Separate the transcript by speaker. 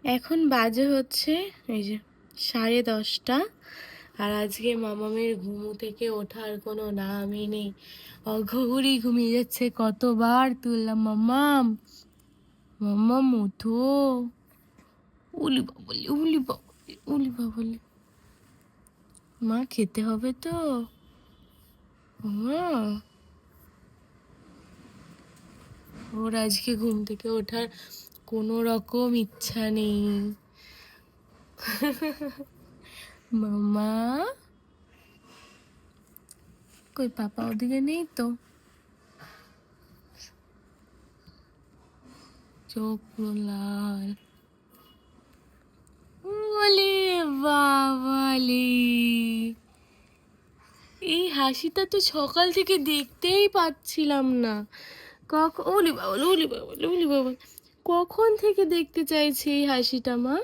Speaker 1: এখন বাজে হচ্ছে এই যে 10:30। আর আজকে মামামের ঘুমু থেকে ওঠার কোনো নামই নেই, অঘোরে ঘুমিয়ে যাচ্ছে। কতবার তুললাম, মামাম মামাম ওঠো, উলি বাবলি উলি বাবলি উলি বাবলি। মা খেতে হবে তো মা। ওর আজকে ঘুম থেকে ওঠার কোনো রকম ইচ্ছা নেই। মামা কই, পাপা ওদিকে নেই তো? চোখ পুরো লাল। ওলে বাবালে, এই হাসিটা তো সকাল থেকে দেখতেই পাচ্ছিলাম না। ওলি বাবা ওলি বাবা ওলি বাবা, কখন থেকে দেখতে চাইছি এই হাসিটা মা?